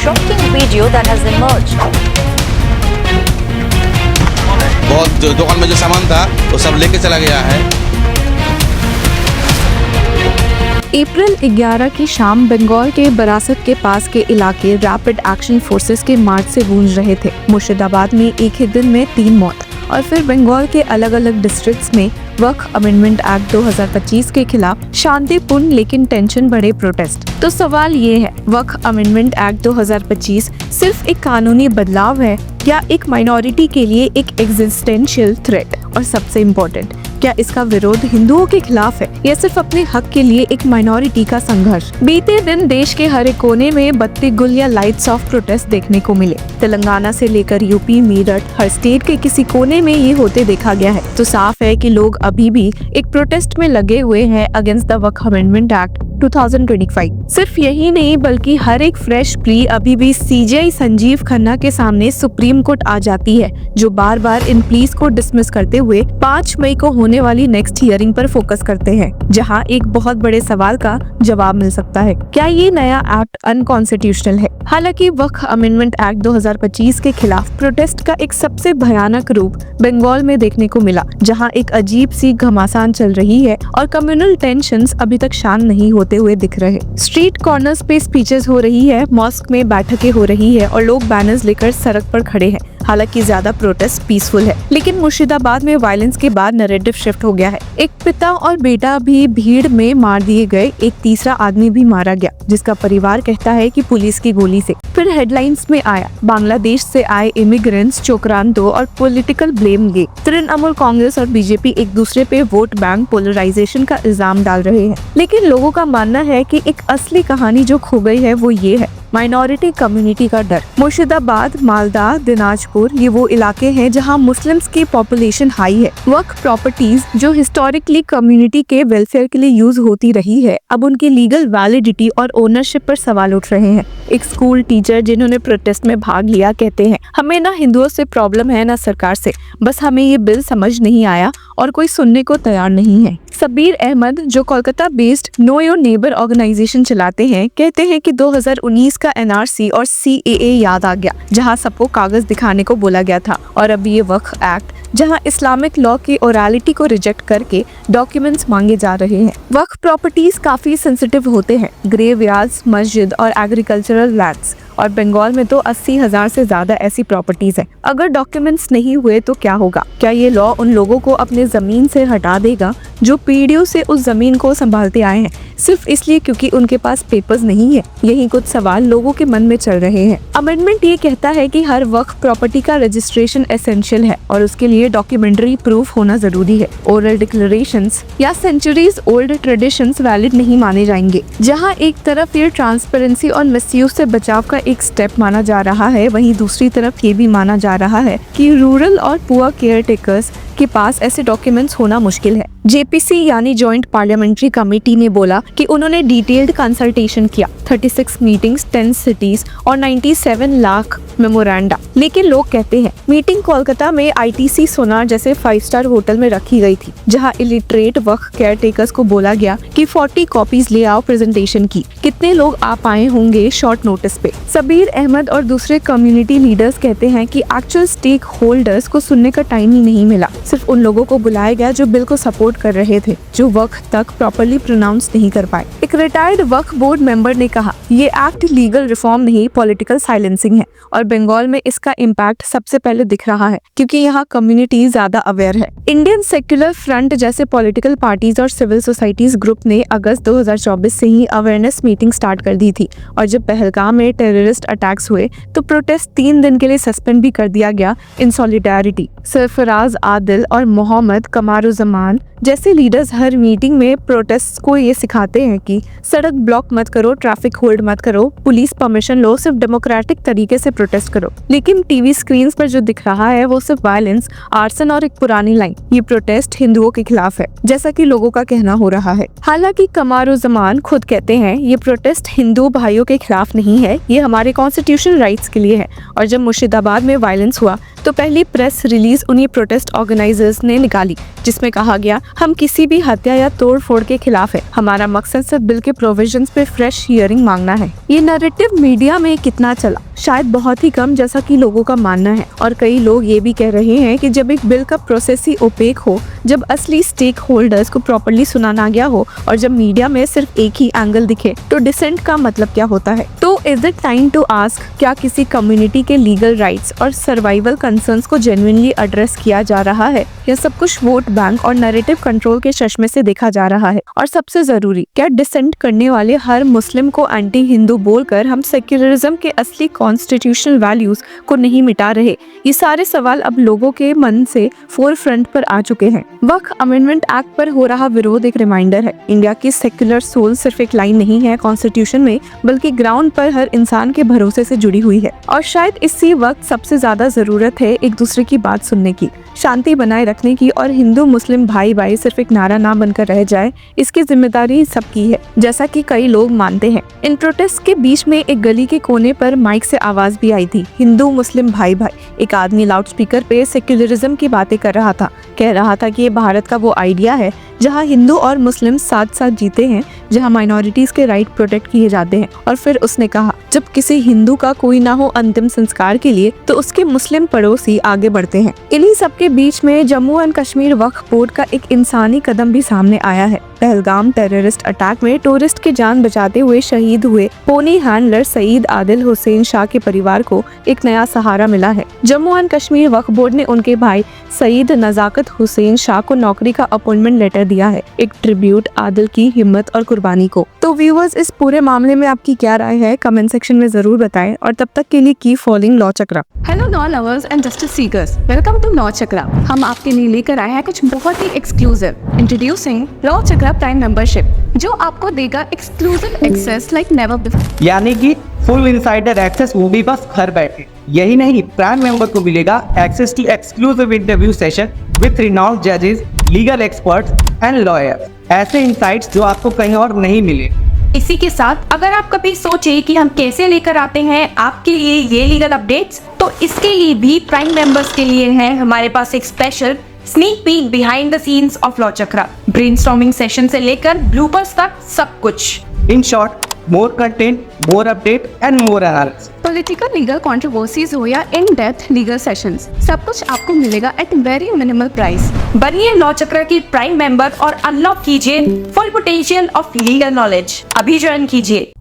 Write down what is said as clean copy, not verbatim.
shocking video that has emerged. बहुत जो दुकान में जो सामान था वो सब लेके चला गया है। अप्रैल 11 की शाम बंगाल के बरासत के पास के इलाके रैपिड एक्शन फोर्सेस के मार्च से गूंज रहे थे। मुर्शिदाबाद में एक ही दिन में 3 मौत और फिर बंगाल के अलग अलग डिस्ट्रिक्ट्स में वक्फ अमेंडमेंट एक्ट 2025 के खिलाफ शांतिपूर्ण लेकिन टेंशन भरे प्रोटेस्ट। तो सवाल ये है, वक्फ अमेंडमेंट एक्ट 2025 सिर्फ एक कानूनी बदलाव है या एक माइनॉरिटी के लिए एक एग्जिस्टेंशियल थ्रेट? और सबसे इम्पोर्टेंट, क्या इसका विरोध हिंदुओं के खिलाफ है या सिर्फ अपने हक के लिए एक माइनॉरिटी का संघर्ष? बीते दिन देश के हर एक कोने में बत्ती गुल या लाइट्स ऑफ प्रोटेस्ट देखने को मिले। तेलंगाना से लेकर यूपी, मेरठ, हर स्टेट के किसी कोने में ये होते देखा गया है। तो साफ है कि लोग अभी भी एक प्रोटेस्ट में लगे हुए हैं against the Waqf amendment act 2025। सिर्फ यही नहीं बल्कि हर एक फ्रेश प्ली अभी भी सीजेआई संजीव खन्ना के सामने सुप्रीम कोर्ट आ जाती है, जो बार बार इन प्लीज को डिसमिस करते हुए 5 मई को होने वाली नेक्स्ट हियरिंग पर फोकस करते हैं, जहां एक बहुत बड़े सवाल का जवाब मिल सकता है, क्या ये नया एक्ट अनकॉन्स्टिट्यूशनल है? हालांकि वक्फ अमेंडमेंट एक्ट 2025 के खिलाफ प्रोटेस्ट का एक सबसे भयानक रूप बंगाल में देखने को मिला, जहां एक अजीब सी घमासान चल रही है और कम्युनल टेंशंस अभी तक शांत नहीं होते हुए दिख रहे। स्ट्रीट कॉर्नर्स पे स्पीचेस हो रही है, मॉस्क में बैठकें हो रही है और लोग बैनर्स लेकर सड़क पर खड़े हैं। हालांकि ज्यादा प्रोटेस्ट पीसफुल है, लेकिन मुर्शिदाबाद में वायलेंस के बाद नैरेटिव शिफ्ट हो गया है। एक पिता और बेटा भी भीड़ में मार दिए गए, एक तीसरा आदमी भी मारा गया, जिसका परिवार कहता है कि पुलिस की गोली से। फिर हेडलाइंस में आया, बांग्लादेश से आए इमिग्रेंट्स चोकरांतो और पॉलिटिकल ब्लेम गे। तृणमूल कांग्रेस और बीजेपी एक दूसरे पे वोट बैंक पोलराइजेशन का इल्जाम डाल रहे हैं, लेकिन लोगों का मानना है कि एक असली कहानी जो खो गई है वो ये है, माइनॉरिटी कम्युनिटी का डर। मुर्शिदाबाद, मालदा, दिनाजपुर ये वो इलाके हैं जहां मुस्लिम्स की पॉपुलेशन हाई है। वक्फ प्रॉपर्टीज जो हिस्टोरिकली कम्युनिटी के वेलफेयर के लिए यूज होती रही है, अब उनकी लीगल वैलिडिटी और ओनरशिप पर सवाल उठ रहे हैं। एक स्कूल टीचर जिन्होंने प्रोटेस्ट में भाग लिया कहते हैं, हमें ना हिंदुओं से प्रॉब्लम है ना सरकार से, बस हमें ये बिल समझ नहीं आया और कोई सुनने को तैयार नहीं है। सबीर अहमद जो Kolkata based know your neighbour organisation चलाते हैं, कहते हैं कि 2019 का एनआरसी और सीएए याद आ गया, जहां सबको कागज दिखाने को बोला गया था, और अब ये वक्फ एक्ट जहां इस्लामिक लॉ की ओरालिटी को रिजेक्ट करके डॉक्यूमेंट्स मांगे जा रहे हैं। वक्फ प्रॉपर्टीज काफी सेंसिटिव होते हैं, ग्रेवयार्ड्स, मस्जिद और एग्रीकल्चरल लैंड्स, और बंगाल में तो 80,000 से ज्यादा ऐसी प्रॉपर्टीज हैं। अगर डॉक्यूमेंट्स नहीं हुए तो क्या होगा? क्या ये लॉ उन लोगों को अपने जमीन से हटा देगा जो पीढ़ियों से उस जमीन को संभालते आए हैं, सिर्फ इसलिए क्योंकि उनके पास पेपर्स नहीं है? यही कुछ सवाल लोगों के मन में चल रहे हैं। अमेंडमेंट ये कहता है कि हर वक्फ प्रॉपर्टी का रजिस्ट्रेशन एसेंशियल है और उसके लिए डॉक्यूमेंट्री प्रूफ होना जरूरी है। ओरल डिक्लेरेशंस या सेंचुरीज ओल्ड ट्रेडिशंस वैलिड नहीं माने जाएंगे। जहाँ एक तरफ ये ट्रांसपेरेंसी और मिसयूज से बचाव का एक स्टेप माना जा रहा है, वहीं दूसरी तरफ ये भी माना जा रहा है कि रूरल और पुअर केयर टेकर्स के पास ऐसे डॉक्यूमेंट्स होना मुश्किल है। जेपीसी यानी जॉइंट पार्लियामेंट्री कमेटी ने बोला कि उन्होंने डिटेल्ड कंसल्टेशन किया, 36 मीटिंग्स, 10 सिटीज और 97 लाख मेमोरेंडा। लेकिन लोग कहते हैं मीटिंग कोलकाता में आईटीसी सोनार जैसे 5 स्टार होटल में रखी गई थी, जहां इलिटरेट वक्फ केयर टेकर्स को बोला गया कि 40 कॉपीज ले आओ प्रेजेंटेशन की। कितने लोग आ पाए होंगे शॉर्ट नोटिस पे? सबीर अहमद और दूसरे कम्युनिटी लीडर्स कहते हैं कि एक्चुअल स्टेक होल्डर्स को सुनने का टाइम ही नहीं मिला। सिर्फ उन लोगों को बुलाया गया जो बिल को सपोर्ट कर रहे थे, जो वक्फ तक प्रॉपर्ली प्रोनाउंस नहीं कर पाए। एक रिटायर्ड वक्फ बोर्ड मेंबर ने कहा, ये एक्ट लीगल रिफॉर्म नहीं, पॉलिटिकल साइलेंसिंग है, और बंगाल में इसका इम्पैक्ट सबसे पहले दिख रहा है क्योंकि यहाँ कम्युनिटी ज्यादा अवेयर है। इंडियन सेक्युलर फ्रंट जैसे पॉलिटिकल पार्टीज और सिविल सोसाइटीज ग्रुप ने अगस्त 2024 से ही अवेयरनेस मीटिंग स्टार्ट कर दी थी, और जब पहलगाम में टेररिस्ट अटैक्स हुए तो प्रोटेस्ट 3 दिन के लिए सस्पेंड भी कर दिया गया इन सॉलिडारिटी। सरफराज आदिल और मोहम्मद कमारुज़मान जैसे लीडर्स हर मीटिंग में प्रोटेस्ट को ये सिखाते हैं कि सड़क ब्लॉक मत करो, ट्रैफिक होल्ड मत करो, पुलिस परमिशन लो, सिर्फ डेमोक्रेटिक तरीके से प्रोटेस्ट करो। लेकिन टीवी स्क्रीन्स पर जो दिख रहा है वो सिर्फ वायलेंस, आर्सन और एक पुरानी लाइन, ये प्रोटेस्ट हिंदुओं के खिलाफ है, जैसा कि लोगों का कहना हो रहा है। हालांकि कमारुज़मान खुद कहते हैं ये प्रोटेस्ट हिंदू भाइयों के खिलाफ नहीं है, ये हमारे कॉन्स्टिट्यूशनल राइट्स के लिए है। और जब मुर्शिदाबाद में वायलेंस हुआ तो तो पहली प्रेस रिलीज उन्हीं प्रोटेस्ट ऑर्गेनाइजर्स ने निकाली, जिसमें कहा गया, हम किसी भी हत्या या तोड़ फोड़ के खिलाफ है। हमारा मकसद सिर्फ बिल के प्रोविजंस पे फ्रेश हियरिंग मांगना है। ये नैरेटिव मीडिया में कितना चला? शायद बहुत ही कम, जैसा कि लोगों का मानना है। और कई लोग ये भी कह रहे हैं कि जब एक बिल का प्रोसेस ही ओपेक हो, जब असली स्टेक होल्डर्स को प्रॉपर्ली सुना ना गया हो और जब मीडिया में सिर्फ एक ही एंगल दिखे, तो डिसेंट का मतलब क्या होता है? तो is it time to ask, क्या किसी कम्युनिटी के लीगल राइट्स और सर्वाइवल कंसर्न्स को जेन्युइनली एड्रेस किया जा रहा है, या सब कुछ वोट बैंक और नैरेटिव कंट्रोल के चश्मे से देखा जा रहा है? और सबसे जरूरी, क्या डिसेंट करने वाले हर मुस्लिम को एंटी हिंदू बोलकर हम सेक्युलरिज्म के असली कॉन्स्टिट्यूशनल वैल्यूज को नहीं मिटा रहे? ये सारे सवाल अब लोगों के मन से फोर फ्रंट पर आ चुके हैं। वक्फ अमेंडमेंट एक्ट पर हो रहा विरोध एक रिमाइंडर है, इंडिया की सेक्युलर सोल सिर्फ एक लाइन नहीं है कॉन्स्टिट्यूशन में, बल्कि ग्राउंड पर हर इंसान के भरोसे से जुड़ी हुई है। और शायद इसी वक्त सबसे ज्यादा जरूरत है एक दूसरे की बात सुनने की, शांति बनाए रखने की, और हिंदू मुस्लिम भाई भाई सिर्फ एक नारा ना बनकर रह जाए, इसकी जिम्मेदारी सबकी है, जैसा कि कई लोग मानते हैं। इन प्रोटेस्ट के बीच में एक गली के कोने पर माइक से आवाज भी आई थी, हिंदू मुस्लिम भाई भाई। एक आदमी लाउडस्पीकर पे सेक्युलरिज्म की बातें कर रहा था, कह रहा था कि ये भारत का वो आइडिया है जहाँ हिंदू और मुस्लिम साथ साथ जीते हैं, जहाँ माइनॉरिटीज के राइट प्रोटेक्ट किए जाते हैं। और फिर उसने कहा, जब किसी हिंदू का कोई ना हो अंतिम संस्कार के लिए, तो उसके मुस्लिम पड़ोसी आगे बढ़ते हैं। इन्हीं सबके बीच में Jammu and Kashmir Waqf board का एक इंसानी कदम भी सामने आया है। पहलगाम टेररिस्ट अटैक में टूरिस्ट की जान बचाते हुए शहीद हुए पोनी हैंडलर सईद आदिल हुसैन शाह के परिवार को एक नया सहारा मिला है। Jammu and Kashmir Waqf board ने उनके भाई सईद नजाकत हुसैन शाह को नौकरी का अपॉइंटमेंट लेटर दिया है, एक ट्रिब्यूट आदिल की हिम्मत और कुर्बानी को। तो व्यूअर्स, इस पूरे मामले में आपकी क्या राय है? कमेंट सेक्शन में जरूर बताएं, और तब तक के लिए keep following Law Chakra. Hello law lovers and justice seekers, welcome to Law Chakra. हम आपके लिए लेकर आए हैं कुछ बहुत ही exclusive. Introducing Law Chakra prime membership, जो आपको देगा exclusive access like never before, यानी कि फुल इनसाइडर एक्सेस, वो भी बस घर बैठे। यही नहीं, प्राइम मेंबर को मिलेगा access to exclusive interview session with renowned जजेस, लीगल एक्सपर्ट्स एंड लॉयर्स। ऐसे इनसाइट्स जो आपको कहीं और नहीं मिले। इसी के साथ अगर आप कभी सोचे कि हम कैसे लेकर आते हैं आपके लिए ये लीगल अपडेट्स, तो इसके लिए भी प्राइम मेंबर्स के लिए है हमारे पास एक special sneak peek behind the scenes of law chakra. Brainstorming session से लेकर ब्लूपर्स तक सब कुछ। In short, more content, more update and more analysis. Political legal controversies हो या इन डेप्थ लीगल सेशंस, सब कुछ आपको मिलेगा एट वेरी मिनिमल प्राइस। बनिए लॉ चक्र की प्राइम मेंबर और अनलॉक कीजिए full potential of legal knowledge. अभी ज्वाइन कीजिए।